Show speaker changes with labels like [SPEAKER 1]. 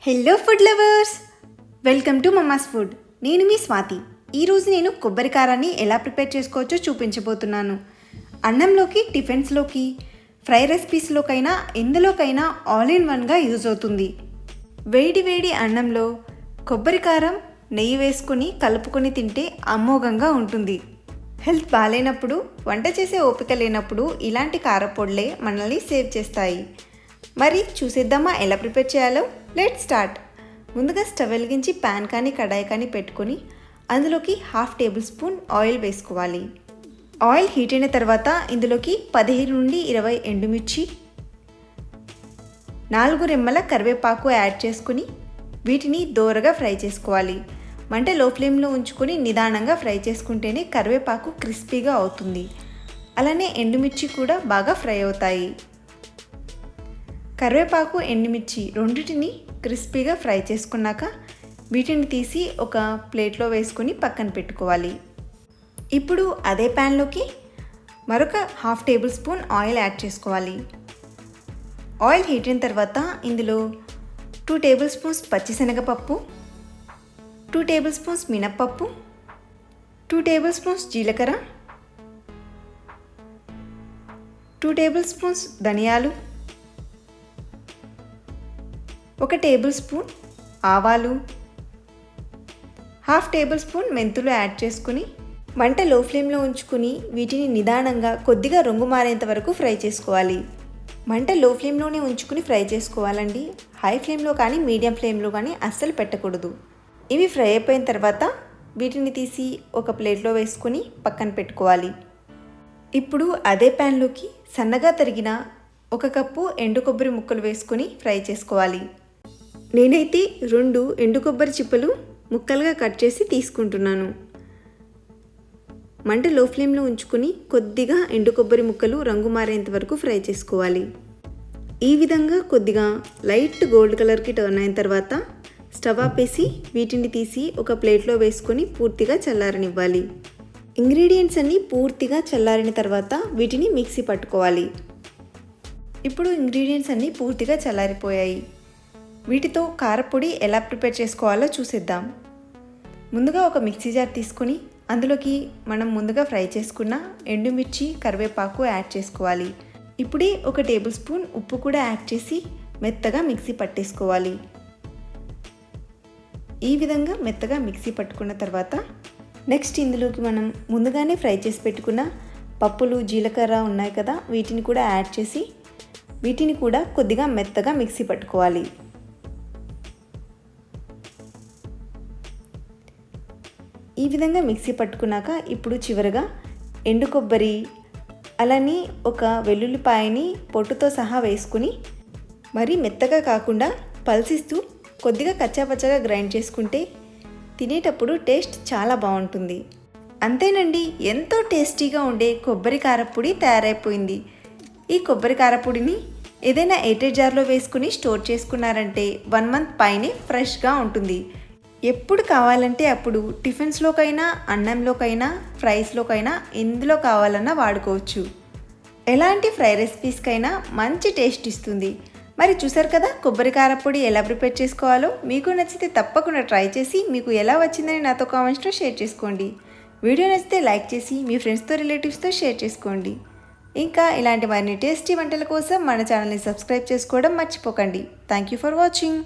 [SPEAKER 1] Hello food lovers, welcome to mama's food. నేను మీ స్వాతి. ఈరోజు నేను కొబ్బరి కారాన్ని ఎలా ప్రిపేర్ చేసుకోవచ్చో చూపించబోతున్నాను. అన్నంలోకి, టిఫిన్స్లోకి, ఫ్రై రెసిపీస్లోకైనా ఎందులోకైనా ఆల్ ఇన్ వన్గా యూజ్ అవుతుంది. వేడి వేడి అన్నంలో కొబ్బరి కారం నెయ్యి వేసుకొని కలుపుకొని తింటే అమోఘంగా ఉంటుంది. హెల్త్ బాగాలేనప్పుడు, వంట చేసే ఓపిక లేనప్పుడు ఇలాంటి కారపొడులే మనల్ని సేవ్ చేస్తాయి. మరి చూసేద్దామా ఎలా ప్రిపేర్ చేయాలో? Let's start. ముందుగా స్టవ్ వెలిగించి ప్యాన్ కానీ కడాయి కానీ పెట్టుకొని అందులోకి 1/2 టేబుల్ స్పూన్ ఆయిల్ వేసుకోవాలి. ఆయిల్ హీట్ అయిన తర్వాత ఇందులోకి 15 నుండి 20 ఎండుమిర్చి, 4 రెమ్మల కరివేపాకు యాడ్ చేసుకుని వీటిని దోరగా ఫ్రై చేసుకోవాలి. మంట లో ఫ్లేమ్లో ఉంచుకొని నిదానంగా ఫ్రై చేసుకుంటేనే కరివేపాకు క్రిస్పీగా అవుతుంది. అలానే ఎండుమిర్చి కూడా బాగా ఫ్రై అవుతాయి. కరివేపాకు, ఎండుమిర్చి రెండింటిని క్రిస్పీగా ఫ్రై చేసుకున్నాక వీటిని తీసి ఒక ప్లేట్లో వేసుకొని పక్కన పెట్టుకోవాలి. ఇప్పుడు అదే ప్యాన్లోకి మరొక 1/2 టేబుల్ స్పూన్ ఆయిల్ యాడ్ చేసుకోవాలి. ఆయిల్ హీట్ అయిన తర్వాత ఇందులో 2 టేబుల్ స్పూన్స్ పచ్చిశనగపప్పు, 2 టేబుల్ స్పూన్స్ మినప్పప్పు, 2 టేబుల్ స్పూన్స్ జీలకర్ర, 2 టేబుల్ స్పూన్స్ ధనియాలు, 1 టేబుల్ స్పూన్ ఆవాలు, 1/2 టేబుల్ స్పూన్ మెంతులు యాడ్ చేసుకుని మంట లో ఫ్లేమ్లో ఉంచుకుని వీటిని నిదానంగా కొద్దిగా రంగు మారేంత వరకు ఫ్రై చేసుకోవాలి. మంట లో ఫ్లేమ్లోనే ఉంచుకుని ఫ్రై చేసుకోవాలండి. హై ఫ్లేమ్లో కానీ మీడియం ఫ్లేమ్లో కానీ అస్సలు పెట్టకూడదు. ఇవి ఫ్రై అయిపోయిన తర్వాత వీటిని తీసి ఒక ప్లేట్లో వేసుకొని పక్కన పెట్టుకోవాలి. ఇప్పుడు అదే ప్యాన్లోకి సన్నగా తరిగిన 1 కప్పు ఎండు కొబ్బరి ముక్కలు వేసుకొని ఫ్రై చేసుకోవాలి. నేనైతే 2 ఎండు కొబ్బరి చిప్పలు ముక్కలుగా కట్ చేసి తీసుకుంటున్నాను. మంట లో ఫ్లేమ్లో ఉంచుకొని కొద్దిగా ఎండు కొబ్బరి ముక్కలు రంగు మారేంత వరకు ఫ్రై చేసుకోవాలి. ఈ విధంగా కొద్దిగా లైట్ గోల్డ్ కలర్కి టర్న్ అయిన తర్వాత స్టవ్ ఆపేసి వీటిని తీసి ఒక ప్లేట్లో వేసుకొని పూర్తిగా చల్లారనివ్వాలి. ఇంగ్రీడియంట్స్ అన్నీ పూర్తిగా చల్లారిన తర్వాత వీటిని మిక్సీ పట్టుకోవాలి. ఇప్పుడు ఇంగ్రీడియంట్స్ అన్నీ పూర్తిగా చల్లారిపోయాయి. వీటితో కారపొడి ఎలా ప్రిపేర్ చేసుకోవాలో చూసేద్దాం. ముందుగా ఒక మిక్సీ జార్ తీసుకొని అందులోకి మనం ముందుగా ఫ్రై చేసుకున్న ఎండుమిర్చి, కరివేపాకు యాడ్ చేసుకోవాలి. ఇప్పుడే 1 టేబుల్ స్పూన్ ఉప్పు కూడా యాడ్ చేసి మెత్తగా మిక్సీ పట్టేసుకోవాలి. ఈ విధంగా మెత్తగా మిక్సీ పట్టుకున్న తర్వాత నెక్స్ట్ ఇందులోకి మనం ముందుగానే ఫ్రై చేసి పెట్టుకున్న పప్పులు, జీలకర్ర ఉన్నాయి కదా, వీటిని కూడా యాడ్ చేసి వీటిని కూడా కొద్దిగా మెత్తగా మిక్సీ పట్టుకోవాలి. ఈ విధంగా మిక్సీ పట్టుకున్నాక ఇప్పుడు చివరగా ఎండు కొబ్బరి, అలానే ఒక వెల్లుల్లిపాయని పొట్టుతో సహా వేసుకుని మరీ మెత్తగా కాకుండా పల్సిస్తూ కొద్దిగా కచ్చాపచ్చగా గ్రైండ్ చేసుకుంటే తినేటప్పుడు టేస్ట్ చాలా బాగుంటుంది. అంతేనండి, ఎంతో టేస్టీగా ఉండే కొబ్బరి కారపొడి తయారైపోయింది. ఈ కొబ్బరి కారపొడిని ఏదైనా ఎయిర్టైట్ జార్లో వేసుకుని స్టోర్ చేసుకున్నారంటే 1 మంత్ పైనే ఫ్రెష్గా ఉంటుంది. ఎప్పుడు కావాలంటే అప్పుడు టిఫిన్స్లోకైనా, అన్నంలోకైనా, ఫ్రైస్లోకైనా ఎందులో కావాలన్నా వాడుకోవచ్చు. ఎలాంటి ఫ్రై రెసిపీస్కైనా మంచి టేస్ట్ ఇస్తుంది. మరి చూసారు కదా కొబ్బరి కారపొడి ఎలా ప్రిపేర్ చేసుకోవాలో. మీకు నచ్చితే తప్పకుండా ట్రై చేసి మీకు ఎలా వచ్చిందని నాతో కామెంట్స్లో షేర్ చేసుకోండి. వీడియో నచ్చితే లైక్ చేసి మీ ఫ్రెండ్స్తో, రిలేటివ్స్తో షేర్ చేసుకోండి. ఇంకా ఇలాంటి మరిన్ని టేస్టీ వంటల కోసం మన ఛానల్ని సబ్స్క్రైబ్ చేసుకోవడం మర్చిపోకండి. Thank you for watching.